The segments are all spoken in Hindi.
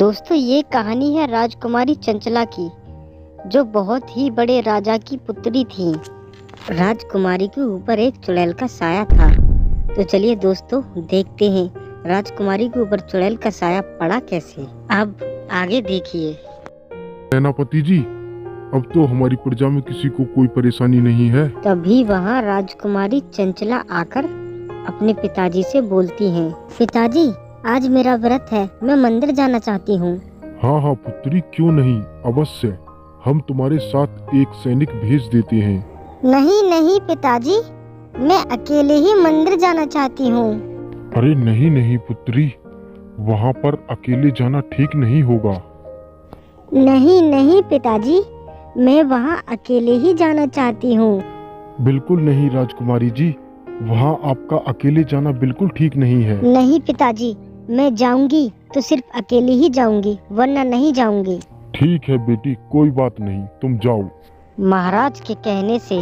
दोस्तों ये कहानी है राजकुमारी चंचला की, जो बहुत ही बड़े राजा की पुत्री थी। राजकुमारी के ऊपर एक चुड़ैल का साया था। तो चलिए दोस्तों देखते हैं राजकुमारी के ऊपर चुड़ैल का साया पड़ा कैसे। अब आगे देखिए। सेनापति जी, अब तो हमारी प्रजा में किसी को कोई परेशानी नहीं है। तभी वहाँ राजकुमारी चंचला आकर अपने पिताजी से बोलती हैं, पिताजी आज मेरा व्रत है, मैं मंदिर जाना चाहती हूँ। हाँ हाँ पुत्री, क्यों नहीं, अवश्य। हम तुम्हारे साथ एक सैनिक भेज देते हैं। नहीं नहीं पिताजी, मैं अकेले ही मंदिर जाना चाहती हूँ। अरे नहीं नहीं पुत्री, वहाँ पर अकेले जाना ठीक नहीं होगा। नहीं नहीं पिताजी, मैं वहाँ अकेले ही जाना चाहती हूँ। बिल्कुल नहीं राजकुमारी जी, वहाँ आपका अकेले जाना बिल्कुल ठीक नहीं है। नहीं पिताजी, मैं जाऊंगी तो सिर्फ अकेले ही जाऊंगी, वरना नहीं जाऊंगी। ठीक है बेटी, कोई बात नहीं, तुम जाओ। महाराज के कहने से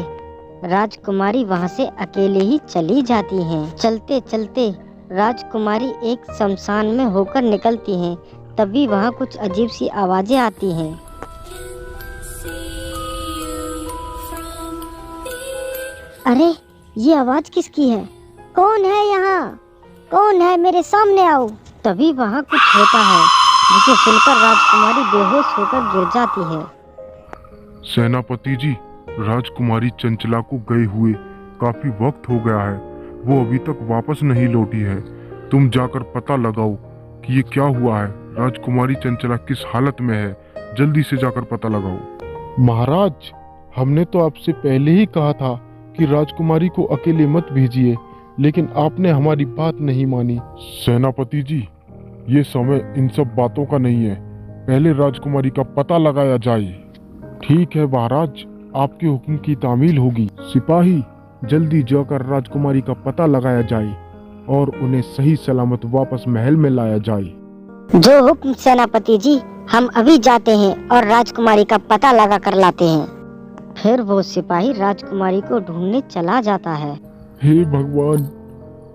राजकुमारी वहाँ से अकेले ही चली जाती हैं। चलते चलते राजकुमारी एक शमशान में होकर निकलती हैं। तभी वहाँ कुछ अजीब सी आवाजें आती हैं। अरे ये आवाज किसकी है? कौन है यहाँ? कौन है? मेरे सामने आओ। तभी वहाँ कुछ होता है जिसे सुनकर राजकुमारी बेहोश होकर गिर जाती है। सेनापति जी, राजकुमारी चंचला को गए हुए काफी वक्त हो गया है, वो अभी तक वापस नहीं लौटी है। तुम जाकर पता लगाओ कि ये क्या हुआ है, राजकुमारी चंचला किस हालत में है, जल्दी से जाकर पता लगाओ। महाराज, हमने तो आपसे पहले ही कहा था कि राजकुमारी को अकेले मत भेजिए, लेकिन आपने हमारी बात नहीं मानी। सेनापति जी, ये समय इन सब बातों का नहीं है, पहले राजकुमारी का पता लगाया जाए। ठीक है महाराज, आपके हुक्म की तामील होगी। सिपाही, जल्दी जाकर राजकुमारी का पता लगाया जाए और उन्हें सही सलामत वापस महल में लाया जाए। जो हुक्म सेनापति जी, हम अभी जाते हैं और राजकुमारी का पता लगा कर लाते हैं। फिर वो सिपाही राजकुमारी को ढूंढने चला जाता है। हे भगवान,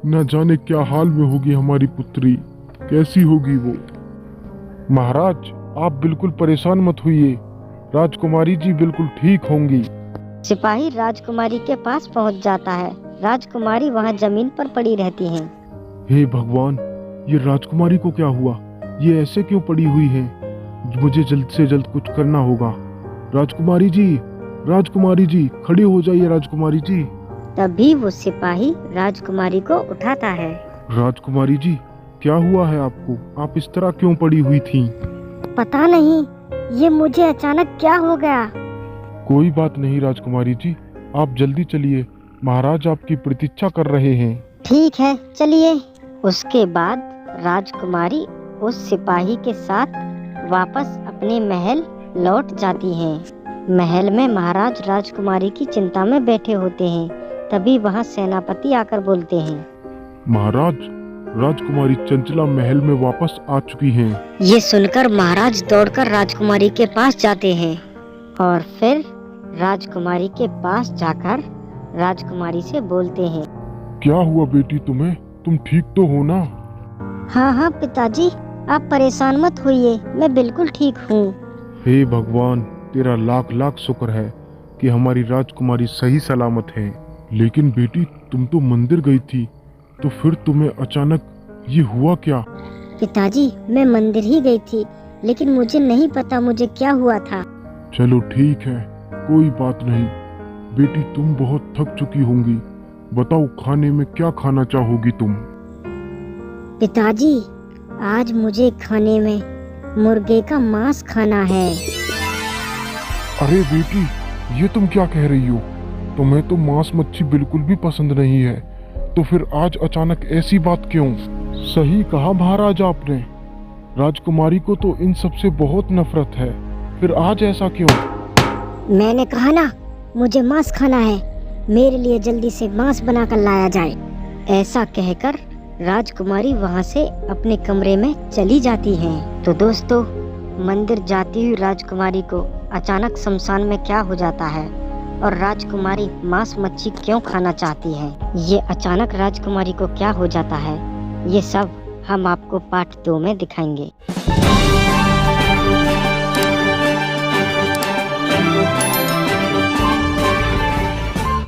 न जाने क्या हाल में होगी हमारी पुत्री, कैसी होगी वो। महाराज, आप बिल्कुल परेशान मत होइए, राजकुमारी जी बिल्कुल ठीक होंगी। सिपाही राजकुमारी के पास पहुंच जाता है। राजकुमारी वहां जमीन पर पड़ी रहती हैं। हे भगवान, ये राजकुमारी को क्या हुआ? ये ऐसे क्यों पड़ी हुई है? मुझे जल्द से जल्द कुछ करना होगा। राजकुमारी जी, राजकुमारी जी, खड़ी हो जाइए राजकुमारी जी। तभी वो सिपाही राजकुमारी को उठाता है। राजकुमारी जी, क्या हुआ है आपको? आप इस तरह क्यों पड़ी हुई थीं? पता नहीं, ये मुझे अचानक क्या हो गया। कोई बात नहीं राजकुमारी जी, आप जल्दी चलिए, महाराज आपकी प्रतीक्षा कर रहे हैं। ठीक है, चलिए। उसके बाद राजकुमारी उस सिपाही के साथ वापस अपने महल लौट जाती हैं। महल में महाराज राजकुमारी की चिंता में बैठे होते हैं। तभी वहाँ सेनापति आकर बोलते हैं, महाराज, राजकुमारी चंचला महल में वापस आ चुकी हैं। ये सुनकर महाराज दौड़कर राजकुमारी के पास जाते हैं और फिर राजकुमारी के पास जाकर राजकुमारी से बोलते हैं, क्या हुआ बेटी तुम्हें? तुम ठीक तो हो ना? हाँ हाँ पिताजी, आप परेशान मत होइए, मैं बिल्कुल ठीक हूँ। हे भगवान, तेरा लाख लाख शुक्र है कि हमारी राजकुमारी सही सलामत है। लेकिन बेटी, तुम तो मंदिर गई थी, तो फिर तुम्हें अचानक ये हुआ क्या? पिताजी, मैं मंदिर ही गई थी, लेकिन मुझे नहीं पता मुझे क्या हुआ था। चलो ठीक है, कोई बात नहीं। बेटी, तुम बहुत थक चुकी होंगी, बताओ खाने में क्या खाना चाहोगी तुम? पिताजी, आज मुझे खाने में मुर्गे का मांस खाना है। अरे बेटी, ये तुम क्या कह रही हो? तुम्हें तो मांस मच्छी बिल्कुल भी पसंद नहीं है, तो फिर आज अचानक ऐसी बात क्यों? सही कहा महाराज आपने, राजकुमारी को तो इन सब से बहुत नफरत है, फिर आज ऐसा क्यों? मैंने कहा ना, मुझे मांस खाना है, मेरे लिए जल्दी से मांस बनाकर लाया जाए। ऐसा कहकर राजकुमारी वहाँ से अपने कमरे में चली जाती हैं। तो दोस्तों, मंदिर जाती हुई राजकुमारी को अचानक शमशान में क्या हो जाता है और राजकुमारी मांस मच्छी क्यों खाना चाहती है, ये अचानक राजकुमारी को क्या हो जाता है, ये सब हम आपको पार्ट 2 में दिखाएंगे।